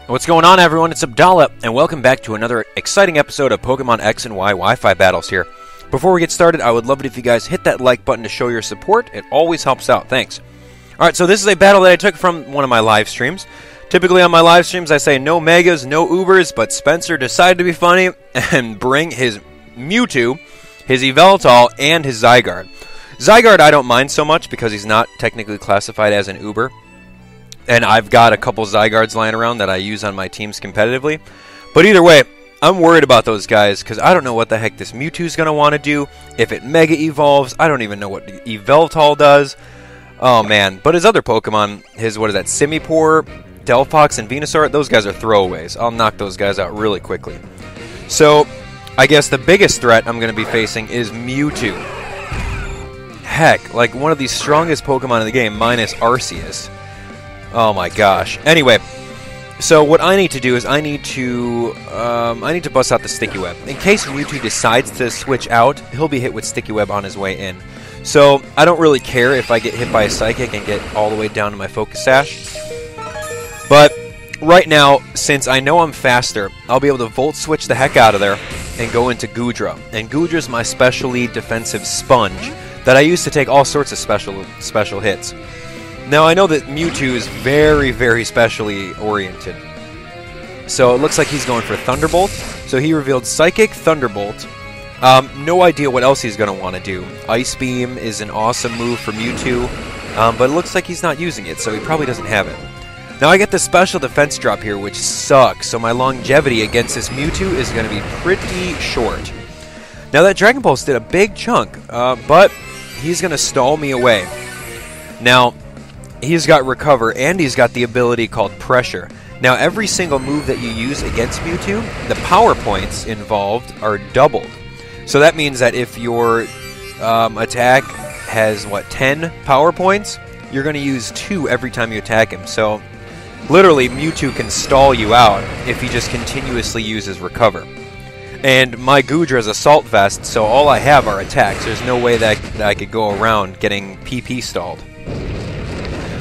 What's going on, everyone? It's Abdallah, and welcome back to another exciting episode of Pokemon X and Y Wi-Fi battles here. Before we get started, I would love it if you guys hit that like button to show your support. It always helps out. Thanks. Alright, so this is a battle that I took from one of my live streams. Typically on my live streams, I say no Megas, no Ubers, but Spencer decided to be funny and bring his Mewtwo, his Yveltal, and his Zygarde. Zygarde I don't mind so much because he's not technically classified as an Uber. And I've got a couple Zygardes lying around that I use on my teams competitively. But either way, I'm worried about those guys because I don't know what the heck this Mewtwo's going to want to do. If it Mega Evolves, I don't even know what Yveltal does. Oh man, but his other Pokemon, his, what is that, Simipour, Delphox, and Venusaur, those guys are throwaways. I'll knock those guys out really quickly. So, I guess the biggest threat I'm going to be facing is Mewtwo. Heck, like one of the strongest Pokemon in the game, minus Arceus. Oh my gosh. Anyway, so what I need to do is I need to bust out the Sticky Web. In case Mewtwo decides to switch out, he'll be hit with Sticky Web on his way in. So I don't really care if I get hit by a Psychic and get all the way down to my Focus Sash. But right now, since I know I'm faster, I'll be able to Volt Switch the heck out of there and go into Goodra. And Goodra's my specially defensive sponge that I use to take all sorts of special hits. Now, I know that Mewtwo is very, very specially oriented. So, it looks like he's going for Thunderbolt. So, he revealed Psychic, Thunderbolt. No idea what else he's going to want to do. Ice Beam is an awesome move for Mewtwo. But it looks like he's not using it, so he probably doesn't have it. Now, I get the special defense drop here, which sucks. So, my longevity against this Mewtwo is going to be pretty short. Now, that Dragon Pulse did a big chunk. But he's going to stall me away. Now, he's got Recover, and he's got the ability called Pressure. Now, every single move that you use against Mewtwo, the power points involved are doubled. So that means that if your attack has, 10 power points, you're going to use 2 every time you attack him. So, literally, Mewtwo can stall you out if he just continuously uses Recover. And my Goodra is Assault Vest, so all I have are attacks. There's no way that I could go around getting PP stalled.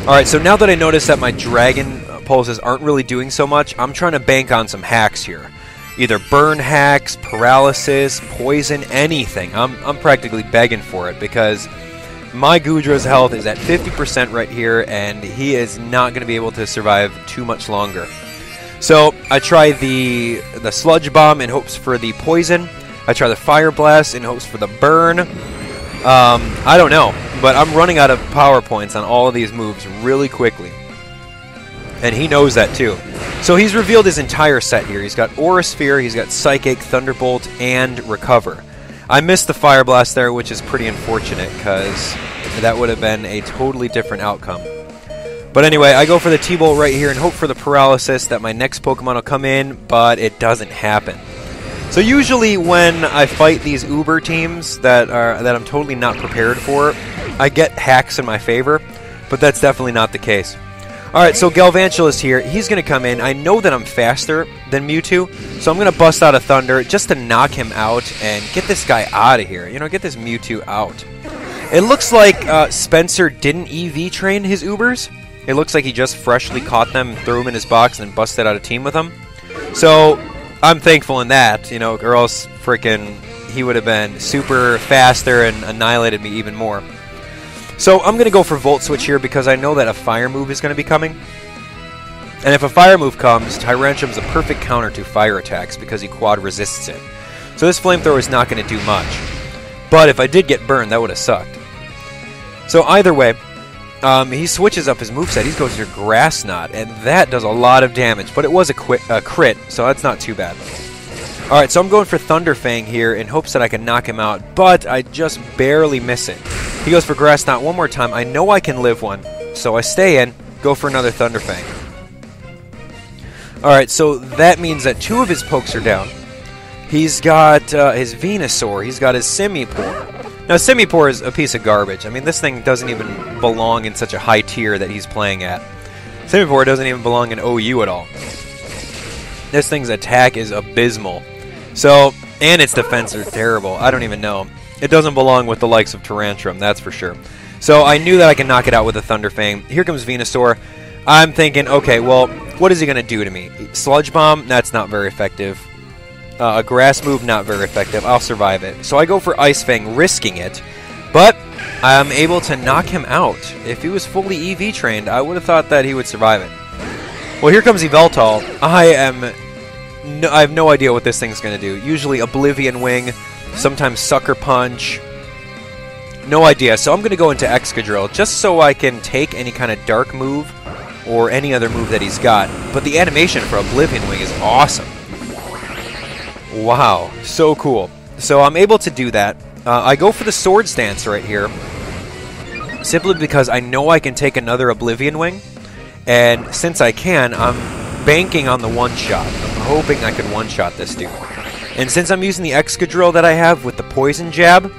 Alright, so now that I notice that my Dragon Pulses aren't really doing so much, I'm trying to bank on some hacks here. Either burn hacks, paralysis, poison, anything. I'm practically begging for it because my Goodra's health is at 50% right here, and he is not going to be able to survive too much longer. So, I try the Sludge Bomb in hopes for the poison. I try the Fire Blast in hopes for the burn. I don't know, but I'm running out of power points on all of these moves really quickly. And he knows that too. So he's revealed his entire set here. He's got Aura Sphere, he's got Psychic, Thunderbolt, and Recover. I missed the Fire Blast there, which is pretty unfortunate, because that would have been a totally different outcome. But anyway, I go for the T-Bolt right here and hope for the Paralysis that my next Pokemon will come in, but it doesn't happen. So usually when I fight these Uber teams that I'm totally not prepared for, I get hacks in my favor, but that's definitely not the case. Alright, so Galvantula is here. He's going to come in. I know that I'm faster than Mewtwo, so I'm going to bust out a Thunder just to knock him out and get this guy out of here. You know, get this Mewtwo out. It looks like Spencer didn't EV train his Ubers. It looks like he just freshly caught them, threw them in his box, and busted out a team with them. So I'm thankful in that, you know, or else frickin' he would have been super faster and annihilated me even more. So I'm going to go for Volt Switch here because I know that a Fire move is going to be coming. And if a Fire move comes, Tyrantrum's a perfect counter to Fire attacks because he quad resists it. So this Flamethrower is not going to do much. But if I did get burned, that would have sucked. So either way, he switches up his moveset. He goes to Grass Knot, and that does a lot of damage. But it was a crit, so that's not too bad. Alright, so I'm going for Thunder Fang here in hopes that I can knock him out, but I just barely miss it. He goes for Grass Knot one more time. I know I can live one, so I stay in, go for another Thunder Fang. Alright, so that means that 2 of his pokes are down. He's got his Venusaur, he's got his Simipour. Now, Simipour is a piece of garbage. I mean, this thing doesn't even belong in such a high tier that he's playing at. Simipour doesn't even belong in OU at all. This thing's attack is abysmal. So, and its defense are terrible. I don't even know. It doesn't belong with the likes of Tyrantrum, that's for sure. So I knew that I could knock it out with a Thunder Fang. Here comes Venusaur. I'm thinking, okay, well, What is he going to do to me? Sludge Bomb? That's not very effective. A Grass move? Not very effective. I'll survive it. So I go for Ice Fang, risking it. But I'm able to knock him out. If he was fully EV trained, I would have thought that he would survive it. Well, here comes Yveltal. I have no idea what this thing's going to do. Usually Oblivion Wing, sometimes Sucker Punch. No idea. So I'm going to go into Excadrill just so I can take any kind of dark move or any other move that he's got. But the animation for Oblivion Wing is awesome. Wow, so cool. So I'm able to do that. I go for the Swords Dance right here, simply because I know I can take another Oblivion Wing, and since I can, I'm banking on the one-shot. I'm hoping I can one-shot this dude. And since I'm using the Excadrill that I have with the Poison Jab,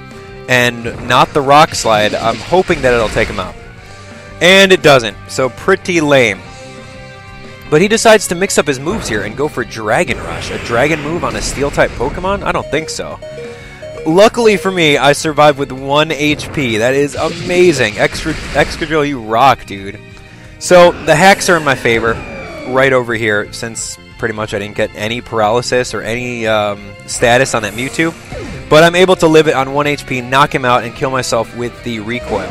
and not the Rock Slide, I'm hoping that it'll take him out. And it doesn't, so pretty lame. But he decides to mix up his moves here and go for Dragon Rush. A Dragon move on a Steel-type Pokemon? I don't think so. Luckily for me, I survived with 1 HP. That is amazing. Excadrill, you rock, dude. So, the hacks are in my favor right over here, since pretty much I didn't get any paralysis or any status on that Mewtwo. But I'm able to live it on 1 HP, knock him out, and kill myself with the Recoil.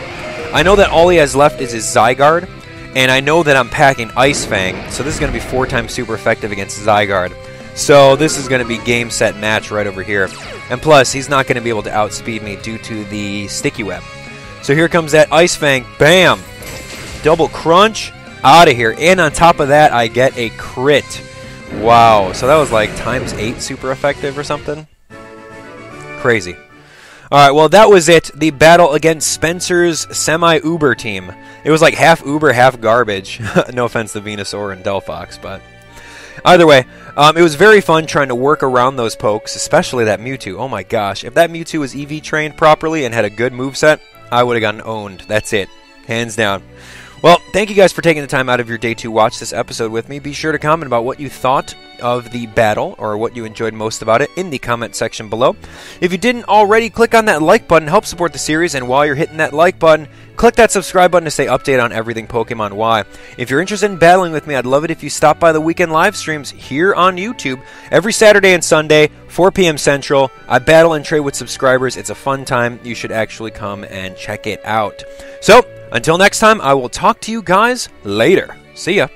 I know that all he has left is his Zygarde, and I know that I'm packing Ice Fang, so this is going to be 4 times super effective against Zygarde. So this is going to be game, set, match right over here. And plus, he's not going to be able to outspeed me due to the Sticky Web. So here comes that Ice Fang. Bam! Double Crunch. Out of here. And on top of that, I get a crit. Wow. So that was like ×8 super effective or something. Crazy. Alright, well that was it. The battle against Spencer's semi-Uber team. It was like half Uber, half garbage. No offense to Venusaur and Delphox, but... Either way, it was very fun trying to work around those pokes, especially that Mewtwo. Oh my gosh, if that Mewtwo was EV trained properly and had a good moveset, I would have gotten owned. That's it. Hands down. Well, thank you guys for taking the time out of your day to watch this episode with me. Be sure to comment about what you thought of the battle or what you enjoyed most about it in the comment section below. If you didn't already, click on that like button, help support the series, and while you're hitting that like button, click that subscribe button to stay updated on everything Pokemon Y. If you're interested in battling with me, I'd love it if you stop by the weekend live streams here on YouTube. Every Saturday and Sunday, 4 p.m. Central, I battle and trade with subscribers. It's a fun time. You should actually come and check it out. So, until next time, I will talk to you guys later. See ya.